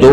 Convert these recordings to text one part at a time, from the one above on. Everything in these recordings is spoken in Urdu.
2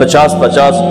50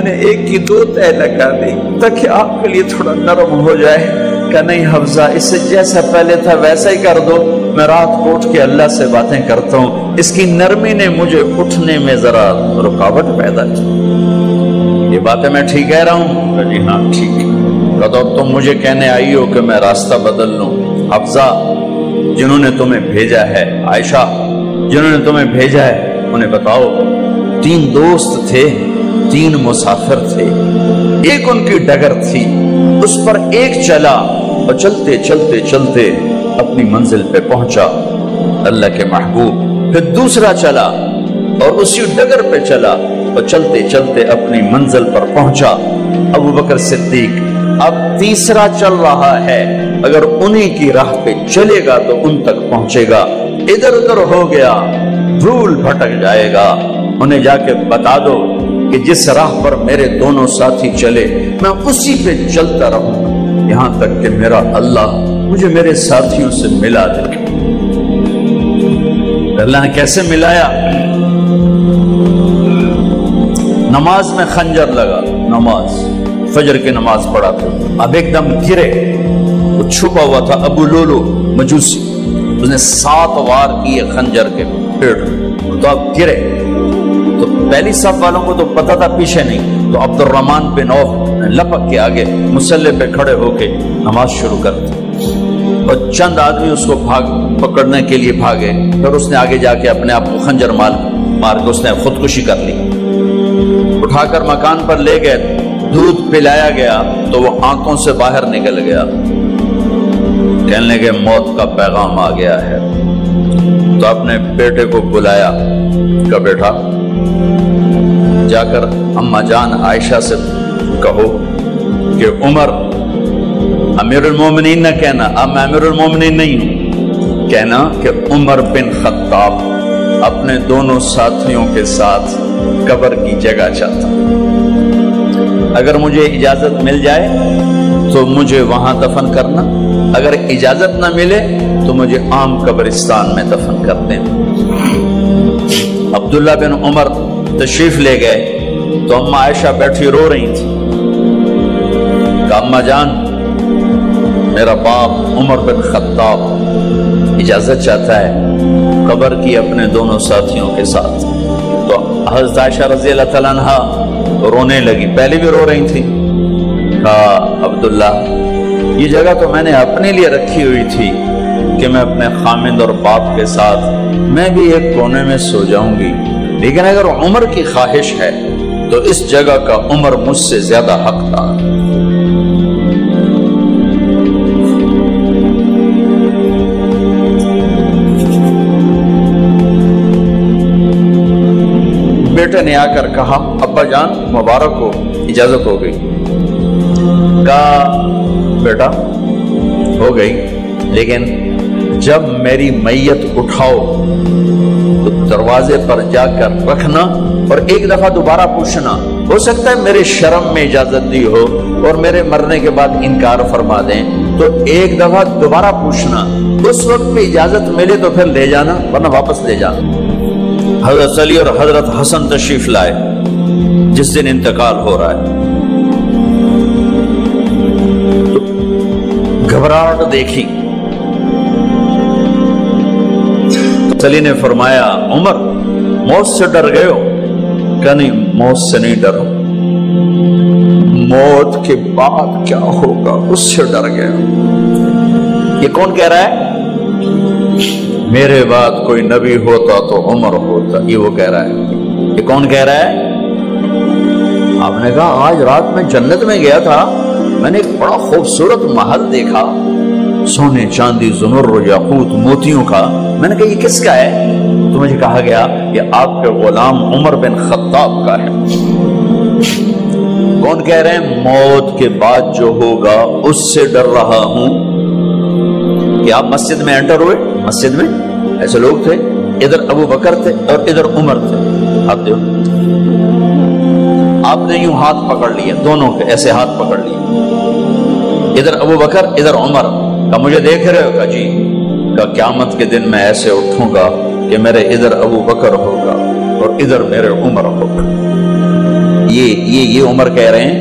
میں نے ایک کی دو تہ لگا دی تاکہ آپ کے لیے تھوڑا نرم ہو جائے کہ نہیں حفظہ اسے جیسا پہلے تھا ویسا ہی کر دو، میں رات کو اٹھ کے اللہ سے باتیں کرتا ہوں، اس کی نرمی نے مجھے اٹھنے میں ذرا رکاوٹ پیدا کی۔ یہ باتیں میں ٹھیک کہہ رہا ہوں کہ جی ہاں ٹھیک ہے۔ تو تم مجھے کہنے آئی ہو کہ میں راستہ بدل لوں؟ حفظہ جنہوں نے تمہیں بھیجا ہے، عائشہ جنہوں نے تمہیں بھیجا ہے انہیں بتاؤ، 3 دوست تھے، 3 مسافر تھے، ایک ان کی ڈگر تھی، اس پر ایک چلا اور چلتے چلتے چلتے اپنی منزل پہ پہنچا اللہ کے محبوب، پھر دوسرا چلا اور اسی ڈگر پہ چلا اور چلتے چلتے اپنی منزل پر پہنچا ابو بکر صدیق۔ اب تیسرا چل رہا ہے، اگر انہی کی راہ پہ چلے گا تو ان تک پہنچے گا، ادھر ادھر ہو گیا بھول بھٹک جائے گا۔ انہیں جا کے بتا دو کہ جس راہ پر میرے دونوں ساتھی چلے میں اسی پہ چلتا رہوں یہاں تک کہ میرا اللہ مجھے میرے ساتھیوں سے ملا دے۔ اللہ نے کیسے ملایا؟ نماز میں خنجر لگا، نماز فجر کی نماز پڑھا تھا، اب ایک دم گرے، وہ چھپا ہوا تھا ابو لولو مجوسی، اس نے 7 وار کیے خنجر کے پیڑ، تو اب گرے تو پہلی صف والوں کو تو پتہ تھا پیچھے نہیں، تو عبد الرحمن بن عوف لپک کے آگے مصلی پہ کھڑے ہو کے نماز شروع کر دی، اور چند آدمی اس کو پکڑنے کے لیے بھاگے، پھر اس نے آگے جا کے اپنے آپ کو خنجر مار کے اس نے خودکشی کر لی۔ اٹھا کر مکان پر لے گئے، دودھ پلایا گیا تو وہ آنکھوں سے باہر نکل گیا، کہنے لگے موت کا پیغام آ گیا ہے۔ تو اپنے بیٹے کو بلایا کہ بیٹا جا کر اماں جان عائشہ سے کہو کہ عمر امیر المومنین نہ کہنا، اب میں امیر المومنین نہیں ہوں، کہنا کہ عمر بن خطاب اپنے دونوں ساتھیوں کے ساتھ قبر کی جگہ چاہتا، اگر مجھے اجازت مل جائے تو مجھے وہاں دفن کرنا، اگر اجازت نہ ملے تو مجھے عام قبرستان میں دفن کر دیں۔ عبداللہ بن عمر تشریف لے گئے تو اماں عائشہ بیٹھی رو رہی تھی کہ اماں جان میرا باپ عمر بن خطاب اجازت چاہتا ہے قبر کی اپنے دونوں ساتھیوں کے ساتھ۔ تو حضرت عائشہ رضی اللہ تعالیٰ عنہ رونے لگی، پہلے بھی رو رہی تھی، کہا عبداللہ یہ جگہ تو میں نے اپنے لیے رکھی ہوئی تھی کہ میں اپنے خامند اور باپ کے ساتھ میں بھی ایک کونے میں سو جاؤں گی، لیکن اگر عمر کی خواہش ہے تو اس جگہ کا عمر مجھ سے زیادہ حقدار۔ بیٹے نے آ کر کہا ابا جان مبارک ہو، اجازت ہو گئی۔ کہا بیٹا ہو گئی، لیکن جب میری میت اٹھاؤ تو دروازے پر جا کر رکھنا اور ایک دفعہ دوبارہ پوچھنا، ہو سکتا ہے میرے شرم میں اجازت دی ہو اور میرے مرنے کے بعد انکار فرما دیں، تو ایک دفعہ دوبارہ پوچھنا، اس وقت پہ اجازت ملے تو پھر لے جانا ورنہ واپس لے جانا۔ حضرت علی اور حضرت حسن تشریف لائے جس دن انتقال ہو رہا ہے، تو گھبراہٹ دیکھی، علی نے فرمایا عمر موت سے ڈر گئے ہو؟ کہ نہیں موت سے نہیں ڈرو، موت کے بعد کیا ہوگا اس سے ڈر گئے ہو۔ یہ کون کہہ رہا ہے؟ میرے بعد کوئی نبی ہوتا تو عمر ہوتا، یہ وہ کہہ رہا ہے۔ یہ کون کہہ رہا ہے؟ آپ نے کہا آج رات میں جنت میں گیا تھا، میں نے ایک بڑا خوبصورت محل دیکھا، سونے چاندی زمر یاقوت موتیوں کا، میں نے کہا یہ کس کا ہے؟ تو مجھے کہا گیا یہ آپ کے غلام عمر بن خطاب کا ہے۔ کون کہہ رہے ہیں؟ موت کے بعد جو ہوگا اس سے ڈر رہا ہوں۔ کہ آپ مسجد میں انٹر ہوئے، مسجد میں ایسے لوگ تھے، ادھر ابو بکر تھے اور ادھر عمر تھے، آپ نے یوں ہاتھ پکڑ لیے، دونوں کے ایسے ہاتھ پکڑ لیے، ادھر ابو بکر ادھر عمر، کہ مجھے دیکھ رہے ہو؟ کہ جی، کہ قیامت کے دن میں ایسے اٹھوں گا کہ میرے ادھر ابو بکر ہوگا اور ادھر میرے عمر ہوگا۔ یہ عمر کہہ رہے ہیں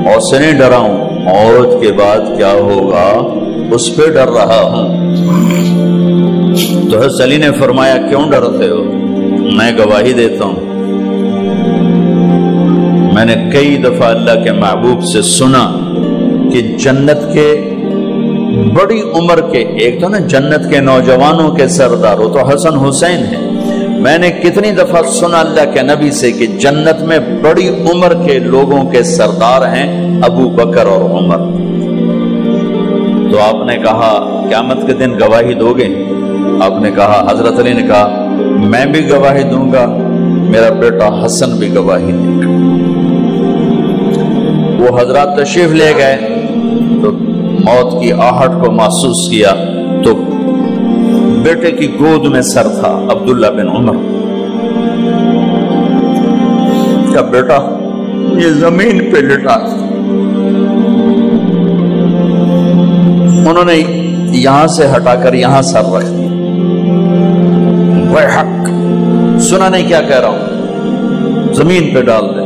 اور سے نہیں ڈرا ہوں، موت کے بعد کیا ہوگا اس پہ ڈر رہا ہوں۔ تو حضرت علی نے فرمایا کیوں ڈرتے ہو؟ میں گواہی دیتا ہوں، میں نے کئی دفعہ اللہ کے محبوب سے سنا کہ جنت کے بڑی عمر کے، ایک تو نا جنت کے نوجوانوں کے سردار وہ تو حسن حسین ہیں، میں نے کتنی دفعہ سنا اللہ کے نبی سے کہ جنت میں بڑی عمر کے لوگوں کے سردار ہیں ابو بکر اور عمر۔ تو آپ نے کہا قیامت کے دن گواہی دو گے؟ آپ نے کہا، حضرت علی نے کہا میں بھی گواہی دوں گا، میرا بیٹا حسن بھی گواہی دے گا۔ وہ حضرات تشریف لے گئے تو موت کی آہٹ کو محسوس کیا تو بیٹے کی گود میں سر تھا عبداللہ بن عمر کا بیٹا، یہ زمین پہ لٹا، انہوں نے یہاں سے ہٹا کر یہاں سر رکھ دیا۔ وہ حق سنا نہیں کیا کہہ رہا ہوں، زمین پہ ڈال دے۔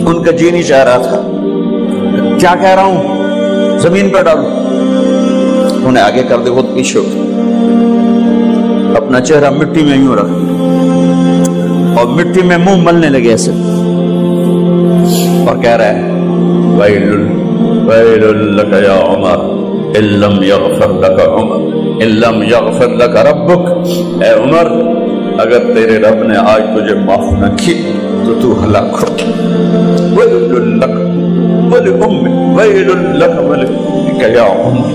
ان کا جی نہیں چاہ رہا تھا، کیا کہہ رہا ہوں، زمین پہ ڈالو۔ انہیں آگے کر دے، خود پیچھے اپنا چہرہ مٹی میں یوں رکھ اور مٹی میں منہ ملنے لگے ایسے، اور کہہ رہا ہے ویل لک یا عمر ان لم یغفر لک عمر ان لم یغفر لک ربک، اے عمر اگر تیرے رب نے آج تجھے معاف نہ کی تو تو ہلاک ہو۔ ویل لک ولأمک ویل لک ولک یا عمر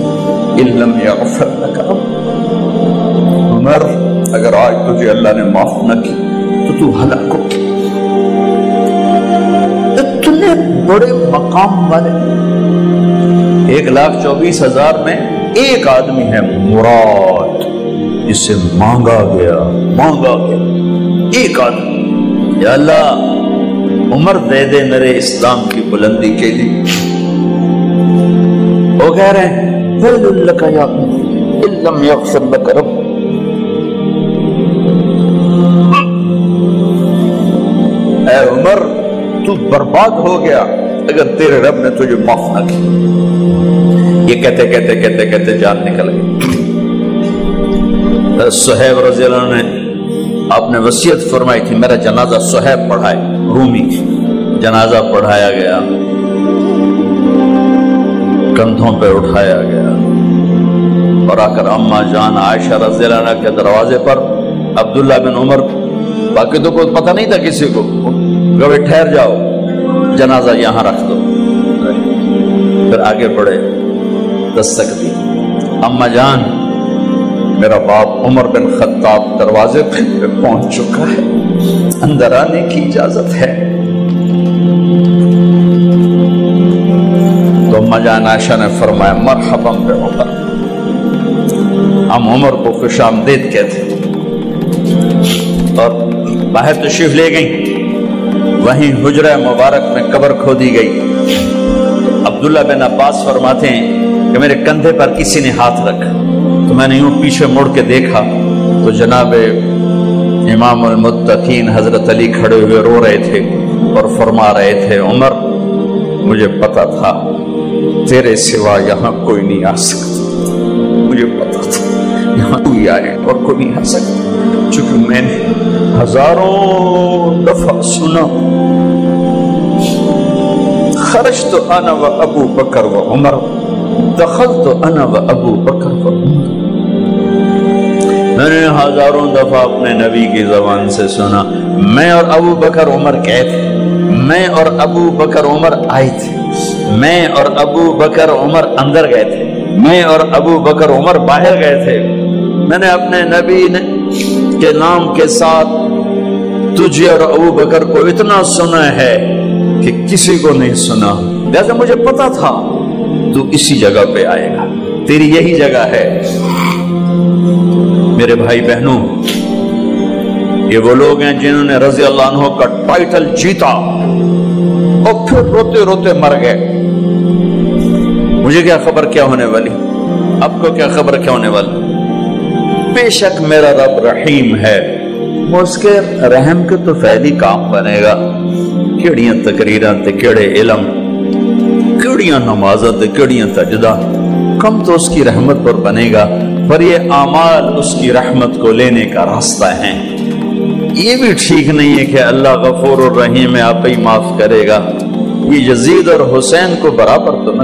ان لم یغفر لک ربک، عمر اگر آج تجھے اللہ نے معاف نہ کی تو تو ہلاک ہو۔ اتنے بڑے مقام والے 1,24,000 میں ایک آدمی ہے مراد، جسے مانگا گیا ایک آدمی، یا اللہ عمر دے دے میرے اسلام کی بلندی کے لیے۔ وہ کہہ رہے ہیں ویل لک یا عمر ان لم یغفر لک ربک، اے عمر تو برباد ہو گیا اگر تیرے رب نے تجھے معاف نہ کی۔ یہ کہتے کہتے کہتے کہتے جان نکل گئی۔ صہیب رضی اللہ عنہ نے آپ نے وصیت فرمائی تھی میرا جنازہ صہیب پڑھائے، رومی جنازہ پڑھایا گیا، کندھوں پہ اٹھایا گیا، اور آ کر اماں جان عائشہ رضی اللہ عنہ کے دروازے پر عبداللہ بن عمر، باقی تو کوئی پتہ نہیں تھا کسی کو، کبھی ٹھہر جاؤ جنازہ یہاں رکھ دو، پھر آگے بڑھے، دستک دی، اماں جان میرا باپ عمر بن خطاب دروازے پہ پہنچ چکا ہے، اندر آنے کی اجازت ہے۔ تو اماں جان عائشہ نے فرمایا مرحبا بعمر، ہم عمر کو خوش آمدید کہتے، اور باہر تشریف لے گئیں۔ وہیں حجرہ مبارک میں قبر کھودی گئی۔ عبداللہ بن عباس فرماتے ہیں کہ میرے کندھے پر کسی نے ہاتھ رکھا تو میں نے یوں پیچھے مڑ کے دیکھا تو جناب امام المتقین حضرت علی کھڑے ہوئے رو رہے تھے اور فرما رہے تھے عمر مجھے پتا تھا تیرے سوا یہاں کوئی نہیں آ سکتا، مجھے پتا تھا یہاں کوئی آئے اور کوئی نہیں آ سکتا، چونکہ میں نے ہزاروں دفعہ سنا خرجت انا و ابو بکر و عمر دخلت انا و ابو بکر و عمر، میں نے ہزاروں دفعہ اپنے نبی کی زبان سے سنا میں اور ابو بکر عمر گئے تھے، میں اور ابو بکر عمر آئے تھے، میں اور ابو بکر عمر اندر گئے تھے، میں اور ابو بکر عمر باہر گئے تھے، میں نے اپنے نبی کے نام کے ساتھ تجھے اور ابو بکر کو اتنا سنا ہے کہ کسی کو نہیں سنا، لہذا مجھے پتا تھا تو اسی جگہ پہ آئے گا، تیری یہی جگہ ہے۔ میرے بھائی بہنوں، یہ وہ لوگ ہیں جنہوں نے رضی اللہ عنہ کا ٹائٹل جیتا اور پھر روتے روتے مر گئے۔ مجھے کیا خبر کیا ہونے والی، آپ کو کیا خبر کیا ہونے والی؟ بے شک میرا رب رحیم ہے، اس کے رحم کے تو فعلی کام بنے گا، کیڑیاں تقریراں تے کیڑے علم، کیڑیاں نمازاں تے کیڑیاں سجدہ، کم تو اس کی رحمت پر بنے گا، پر یہ اعمال اس کی رحمت کو لینے کا راستہ ہیں۔ یہ بھی ٹھیک نہیں ہے کہ اللہ غفور الرحیم ہے، آپ ہی معاف کرے گا، یہ یزید اور حسین کو برابر تو نہ